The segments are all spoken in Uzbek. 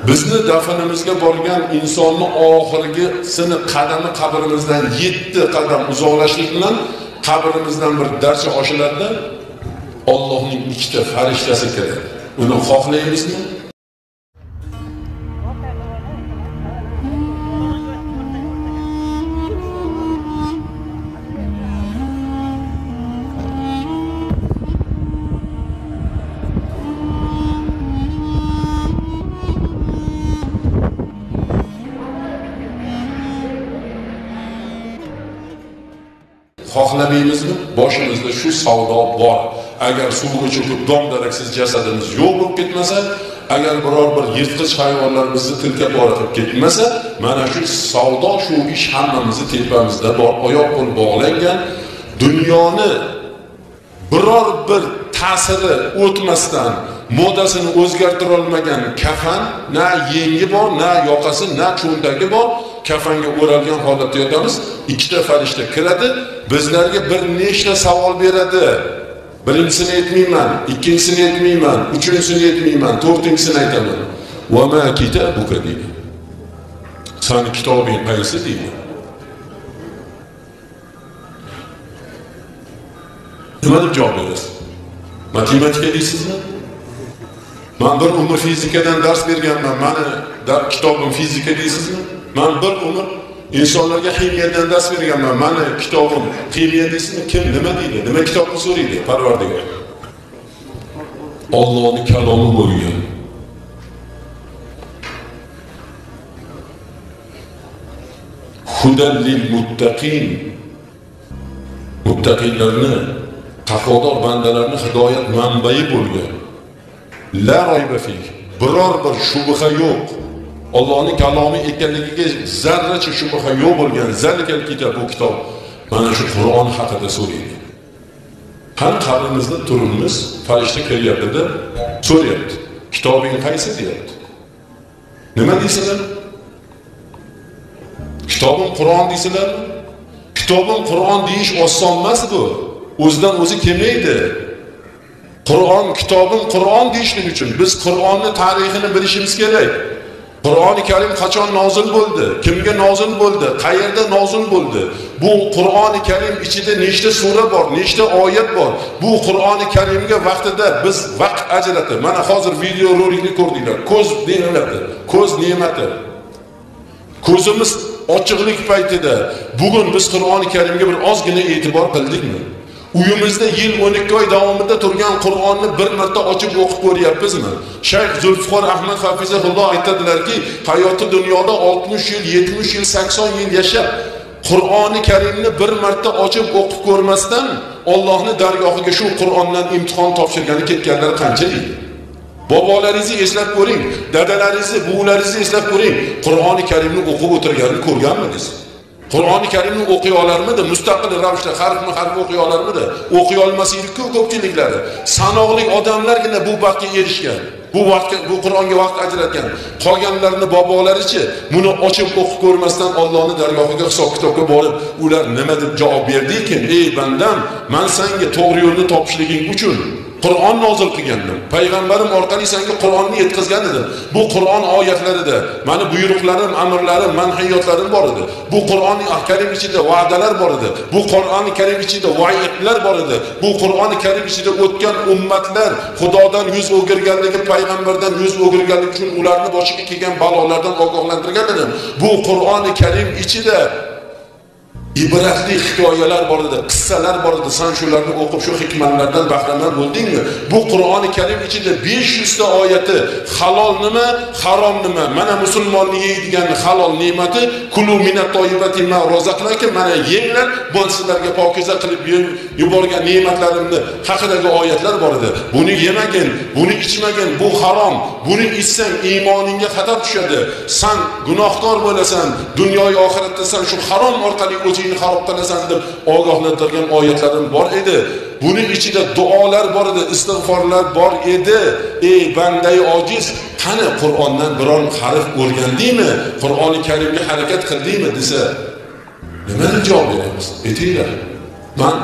bizni dafinimizga borgan insonni oxirgisini qadami qabrimizdan 7 qadam uzoqlashlik bilan qabrimizdan bir darcha oshilarda Allohning ikkita farishtasi keladi. Uni xohlaymizmi? Xohlamaymizmi? Boshimizda shu savdo bor. Agar suvga cho'kib dom-daraksiz jasadimiz yo'q bo'lib ketmasa, agar biror bir yirtqich hayvonlar bizni tilkab o'ratib ketmasa, mana shu savdo, shu ish hammamizni tepamizda bor. Oyoq qo'l bog'langan, dunyoni biror bir ta'siri o'tmasdan modasini o'zgartira olmagan kafan, na yengi bor, na yoqasi, na cho'ntagi bor. Kafanga o'ralgan holatda yotamiz. Ikkita farishta kiradi, bizlarga bir nechta savol beradi. Birinchisini aytmayman, ikkinchisini aytmayman, uchinchisini aytmayman, to'rtinchisini aytaman. Va ma kitabuka deydi. Sani kitobing qaysi deydi? Nima deb javob berasiz? Matematika deysizmi? Men bir umr fizikadan dars berganman. Meni kitobim fizika deysizmi? Men bir umr insonlarga ximiyadan dars berganman. Meni kitobim ximiya deysizmi? Kim nima deydi? Nima kitobni so'raydi? Parvardigor. Allohning kalomi bo'lgan. Hudan lil muttaqin. Muttaqinlarni, taqvodor bandalarning hidoyat manbai bo'lgan. La rayba fi. Biror bir shubha yo'q. Allohning kalomi ekanligiga zarracha shubha yo'q bo'lgan zalikal kitob, bu kitob mana shu Qur'on haqida so'raydi. Har qabrimizda turibmiz, farishta kelyapti-da, so'rayapti. Kitobing qaysi deyapti. Nima deysizlar? Kitobim Qur'on deysizlarmi? Kitobim Qur'on deyish oson emas bu. O'zidan o'zi kelmaydi. Qur'on, kitobim Qur'on deyishlik uchun biz Qur'onning tarixini bilishimiz kerak. Qur'oni Karim qachon nozil bo'ldi? Kimga nozil bo'ldi? Qayerda nozil bo'ldi? Bu Qur'oni Karim ichida nechta sura bor, nechta oyat bor? Bu Qur'oni Karimga vaqtida biz vaqt ajratib, mana hozir video rolikni ko'rdinglar. Ko'z deyiladi. Ko'z ne'mati. Ko'zimiz ochiqlik paytida bugun biz Qur'oni Karimga bir ozgina e'tibor qildikmi? Uyimizda yil 12 oy davomida turgan Qur'onni bir marta ochib o'qib ko'ryapmizmi? Shayx Zulfiqor Ahmad Hafizahulloh aytadilarki, hayoti dunyoda 60 yil, 70 yil, 80 yil yashab, Qur'oni Karimni bir marta ochib o'qib ko'rmasdan Allohning dargohiga shu Qur'ondan imtihon topshirgani ketganlar qancha deydi? Bobolaringizni eslab ko'ring, dadalaringizni, buvlaringizni eslab ko'ring. Qur'oni Karimni o'qib o'tirganini ko'rganmisiz? Qur'oni Karimni o'qiy olarmidi? Mustaqil ravishda harf o'qiy olarmidi? O'qiy olmasaydi-ku ko'pchiliklari. Sanoqli odamlargina bu baxtga erishgan. Bu Qur'onga vaqt ajratgan. Qolganlarni bobolarichi buni ochib o'qib ko'rmasdan Allohning dargohiga hisob-kitobga borib, ular nima deb javob berdi-ekan? Ey bandam, men senga to'g'ri yo'lni topishliging uchun Qur'on nozil qilgandim. Payg'ambarim orqali senga Qur'onni yetkazgan edim. Bu Qur'on oyatlarida meni buyruqlarim, amrlarim, manhiyotlarim bor edi. Bu Qur'oni Karim ichida va'dalar bor edi. Bu Qur'oni Karim ichida va'idlar bor edi. Bu Qur'oni Karim ichida o'tgan ummatlar Xudodan yuz o'girganligi, payg'ambardan yuz o'girganligi uchun ularni boshiga kelgan balolardan ogohlantirgan edim. Bu Qur'oni Karim ichida ibratli hikoyalar bor edi, qissalar bor edi. Sen shularni o'qib shu hikmatlardan bahramand bo'ldingmi? Bu Qur'oni Karim ichida 500 ta oyati halol nima, harom nima. Mana musulmonning yeydigan halol ne'mati kulu minat toyibati ma rozaqnakum, mana yenglar, bu sizlarga pokiza qilib yuborgan ne'matlarimni haqidagi oyatlar bor edi. Buni yemagin, buni ichmagin, bu harom. Buni ichsang iymoningga xatar tushadi. Sen gunohkor bo'lasan, dunyoy oxiratda sen shu harom orqali o'zingni xarob qilasan deb ogohlantirgan oyatlarim bor edi. Buni ichida duolar bor edi, istig'forlar bor edi. Ey banday ojiz, qani Qur'ondan biror harf o'rgandingmi? Qur'oni Karimga harakat qildingmi desa, nima deb javob beramiz? Aytinglar. Men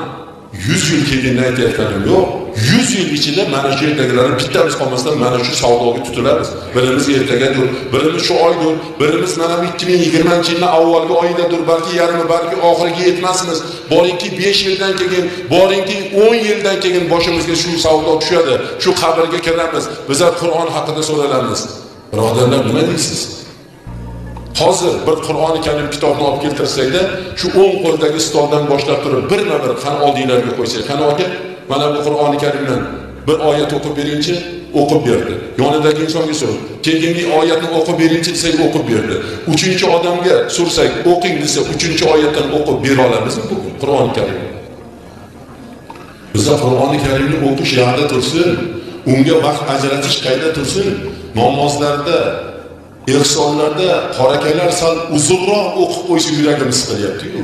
100 yil keyin aytayotganim yo'q. 100 yil ichida mana shu yerdagilarni bittamiz qolmasdan mana shu savdoga tutilamiz. Birimiz ertagadir, birimiz shu oydir, birimiz mana 2020-yilning avvalgi oyidadir, balki yarmi, balki oxiriga yetmasmiz. Boringki 5 yildan keyin, boringki 10 yildan keyin boshimizga shu savdo tushadi. Shu qabrga kiramiz. Bizlar Qur'on haqida so'ralamiz. Birodarlar, nima deysiz? Hozir bir Qur'oni Karim kitobni olib keltirsakda, shu 10 qo'ldagi stoldan boshlab turib, birma-bir qani oldinglarga qo'ysak, qani aka, mana bu Qur'oni Karimdan bir oyat o'qib beringchi, o'qib berdi. Yonidagi insonga so'rab, keyingi oyatni o'qib beringchi desak, o'qib berdi. 3-odamga so'rsak, o'qing desa, 3-oyatdan o'qib bera olamizmi bu Qur'oni Karim? Bizlar Qur'oni Karimni o'qish yaqda tursin, unga vaqt ajratish qayda tursin, namozlarda, ehsonlarda qorakalar sal uzunroq o'qib qo'yish yuragimiz qilyapti-ku.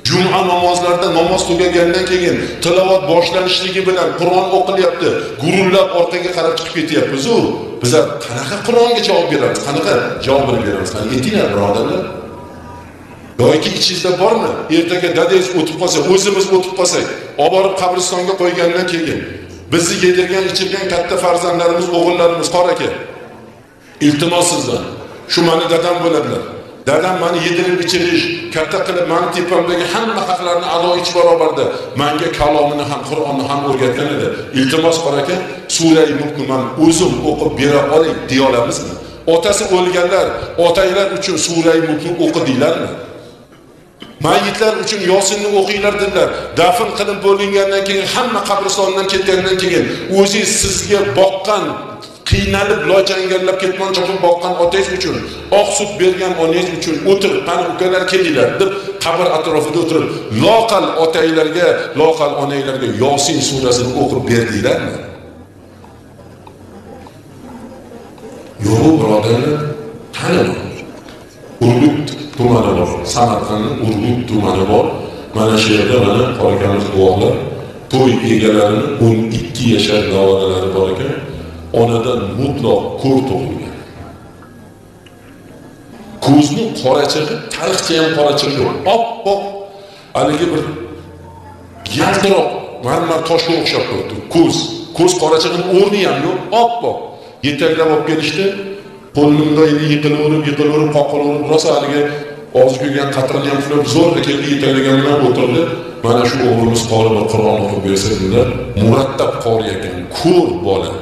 Juma namozlarda namoz tugagandan keyin tilovat boshlanishligi bilan Qur'on o'qilyapti. Gurullab orqaga qarab chiqib ketyapmiz-ku. Bizlar qanaqa Qur'onga javob beramiz? Qanaqa javob beramiz? Qani aytinglar birodarlar. Yoki ichingizda bormi? Ertaga dadangiz o'tib qolsa, o'zimiz o'tib qolsak, olib borib qabristonga qo'ygandan keyin bizni yedirgan, ichirgan katta farzandlarimiz, o'g'illarimiz qor aka. İltimos sizdan. Shu meni dadam bo'ladilar. Dadam meni yedirib ichirish, katta qilib meni tepamdagi hamma haqlarni ado etish barobarda menga kalomini ham, Qur'onni ham o'rgatgan edi. Iltimos qor aka, Sura-i Mulkni men o'zim o'qib bera oling deya olamizmi? Otasi o'lganlar, otanglar uchun Sura-i Mulkni o'qidinglarmi? Mayitlar uchun Yosinni o'qinglar dedilar. Dafn qilib bo'lingandan keyin, hamma qabristondan ketgandan keyin o'zingiz sizga boqqan, qiynalib lochangallab ketmon chopib boqqan otangiz uchun, oq sut bergan onangiz uchun o'tirib, qani ukalar kelinglar deb qabr atrofida o'tirib, loqal otanglarga, loqal onanglarga Yosin surasini o'qib berdinglarmi? Yo'q, birodarlar, qani Urgut tumani bor, Samarqandning Urgut tumani bor. Mana shu yerda mana qorakamiz guvohlar, to'y egalarini 12 yashar davolari bor ekan. Onadan mutlaq ko'r tug'ilgan. Ko'zni qorachig'i, tariqcha ham qorachig'i yo'q. Oppoq, haligi bir yaltiroq marmar toshga o'xshab turibdi. Ko'z qorachig'ining o'rni ham yo'q, oppoq. Yetaklab olib kelishdi. Qo'limda yiqilaverib, qoqilaverib, rosa haligi og'zi kuygan qatrini ham ushlab zo'rga keldi, yetaklagan bilan o'tirdi. Mana shu o'g'limiz qori bir Qur'on o'qib bersa dedilar. Murattab qori ekan, ko'r bola.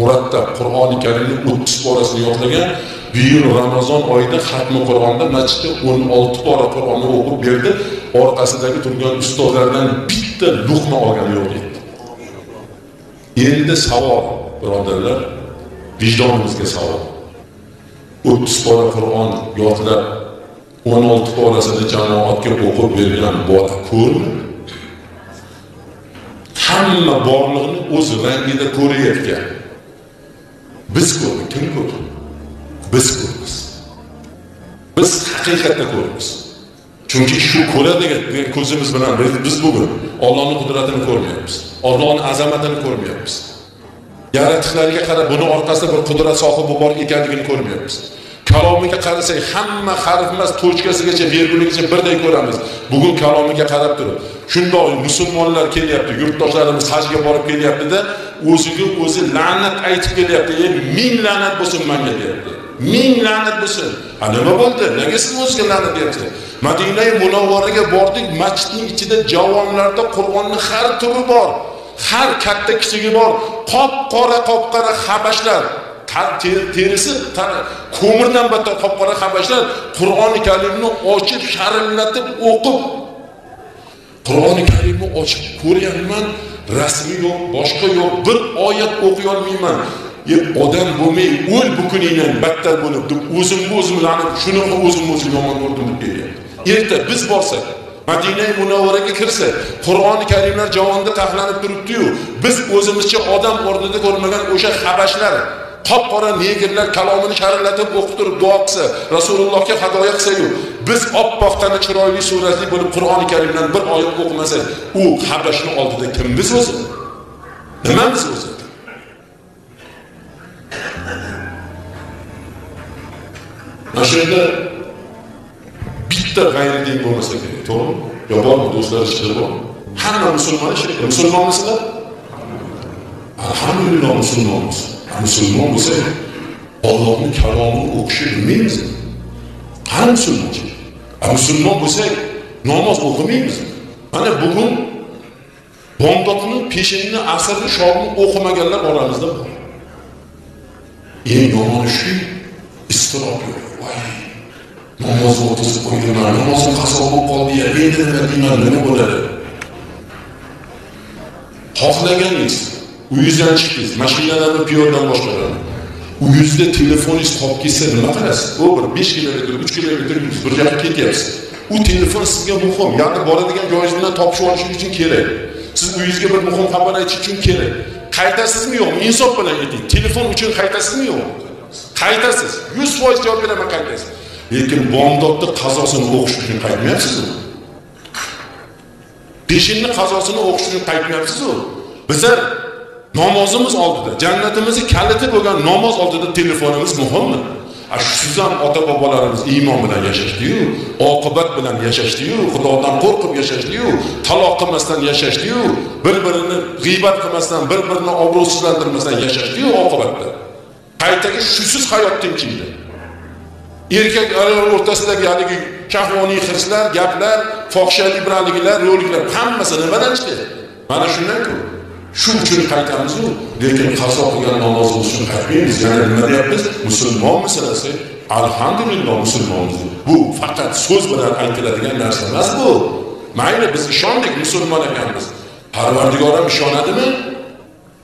Murattab Qur'oni Karimning 30 porasini yodlagan. Bu yil Ramazon oyida xatmi Qur'onda masjidda 16 pora Qur'onni o'qib berdi. Orqasidagi turgan ustozlardan bitta luqma olgani yo'q edi. Endi savol, birodarlar, vijdonimizga savol. 30 pora Qur'on yodlab 16 porasini jamoatga o'qib bergan bola ko'rmi? Hamma borlig'ini o'z rangida ko'rayotgan. Biz ko'rdik, kim ko'rdi? Biz ko'ramiz. Biz haqiqatda ko'ramiz. Chunki shu ko'radigan ko'zimiz bilan biz bugun Allohning qudratini ko'rmayapmiz. Allohning azamatini ko'rmayapmiz. Yaratishlarga qarab buni orqasida bir qudrat sohibi bor ekanligini ko'rmayapmiz. Kalomiga qarasak, hamma harf emas, tochkasigacha, virguligacha birday ko'ramiz. Bugun kalomiga qarab turib, shundoq musulmonlar kelyapti, yurtdoshlarimiz hajga borib kelyapti-da, o'ziga o'zi la'nat aytib kelyapti. Ming la'nat bo'lsin menga deyapti. Ming la'nat bo'lsin. Ha nima bo'ldi? Nega siz o'zingizga la'nat deyapsiz? Madina-i Munavvaraga bordik, masjidning ichida javonlarda Qur'onning har turi bor. Har katta kichigi bor. Qop-qora habashlar. Terisi ko'mirdan battar qop-qora habashlar Qur'oni Karimni ochib, sharillatib o'qib, Qur'oni Karimni ochib ko'ryapman, rasmi yo'q, boshqa yo'q, bir oyat o'qiy olmayman. Odam bo'lmay, o'l bukuningdan battar bo'lib, o'zim la'nat, shuni o'zim yomon ko'rdim deb deyapti. Erta biz borsak, Madina-i Munavvaraga kirsa, Qur'oni Karimlar javonda taxlanib turibdi-yu, biz o'zimizcha odam o'rnida ko'rmagan o'sha habashlar, qop-qora negerlar kalomini sharillatib o'qib turib duo qilsa, Rasulullohga hadoya qilsa-yu, biz oppoqtani chiroyli surati bo'lib Qur'oni Karimdan bir oyat o'qimasak, u habashni oldida kimmiz o'zi? Nimamiz o'zi? Mana shu yerda bitta g'ayridin bo'lmasa kerak, to'g'rimi? Yo bormi do'stlar, ishlar bor. Hamma musulmon ishlaydi. Musulmonmisizlar? alhamdulillah musulmonmiz. Musulmon bo'lsak, Allohning kalomini o'qishni bilmaymizmi? Qani musulmonchilik? Musulmon bo'lsak, namoz o'qimaymizmi? Mana bugun bomdodni, peshinni, asrni, shomni o'qimaganlar oramizda bor. Eng yomoni shu, istirob yo'q. Voy, namoz o'qitib qo'ydilar, namozim qazo bo'lib qoldi-ya, endi nima bo'ladi? Xohlaganingiz, uyingizdan chiqdingiz, mashinalarni piyodadan boshqaradi. Uyingizda telefoningiz qolib ketsa nima qilasiz? U bir 5 kilometr, 3 kilometr bir joyga ketyapsiz. U telefon sizga muhim, yaqin boradigan joyingiz bilan topishib olish uchun kerak. Siz uyingizga bir muhim xabar aytish uchun kerak. Qaytasizmi yo'qmi? Insof bilan ayting. Telefon uchun qaytasizmi yo'qmi? Qaytasiz. 100% javob beraman, qaytasiz. Lekin bomdodni qazosini o'qish uchun qaytmayapsizmi? Peshinni qazosini o'qish uchun qaytmayapsiz-ku. Bizlar namozimiz oldida, jannatimizning kaliti bo'lgan namoz oldida telefonimiz muhimmi? Shuzam ota-bobolarimiz iymon bilan yashashdi-yu, oqibat bilan yashashdi-yu, Xudodan qo'rqib yashashdi-yu, taloq qilmasdan yashashdi-yu, bir-birini g'iybat qilmasdan, bir-birini obro'sizlantirmasdan yashashdi-yu oqibatda. Qaytaga shusiz hayot tinchiydi. Erkak ayol o'rtasidagi haligi shahvoniy hirslar, gaplar, fohishalik-bilanliklar, ro'liklar hammasi nimadan chiqdi? Mana shundan-ku. Shu uchun qaytamiz-ku, lekin qazo qilgan namozimiz uchun qaytmaymiz. Yana nima deyapmiz? Musulmon masalasi. Alhamdulillah musulmonmiz. Bu faqat so'z bilan aytiladigan narsa emas bu. Mayli biz ishondik, musulmon ekanmiz. Parvardigor ham ishonadimi?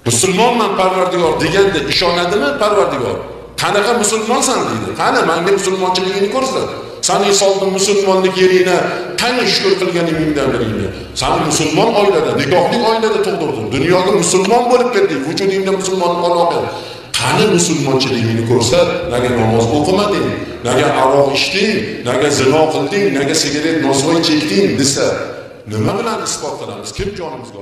Musulmonman Parvardigor deganda ishonadimi Parvardigor? Qanaqa musulmonsan deydi. Qani menga musulmonchiligini ko'rsat. Sani soldim musulmonlik yerini, qani shukr qilganingdan bilingni. Sen musulmon oilada, nikohli oilada tug'dirding. Dunyoga musulmon bo'lib ketding. Vujudingda musulmonlik aloqa. Qani musulmonchiligini ko'rsat. Nega namoz o'qimading? Nega aroq ichding? Nega zino qilding? Nega sigaret nosvoy chekding desa, nima bilan isbot qilamiz? Kim jonimizga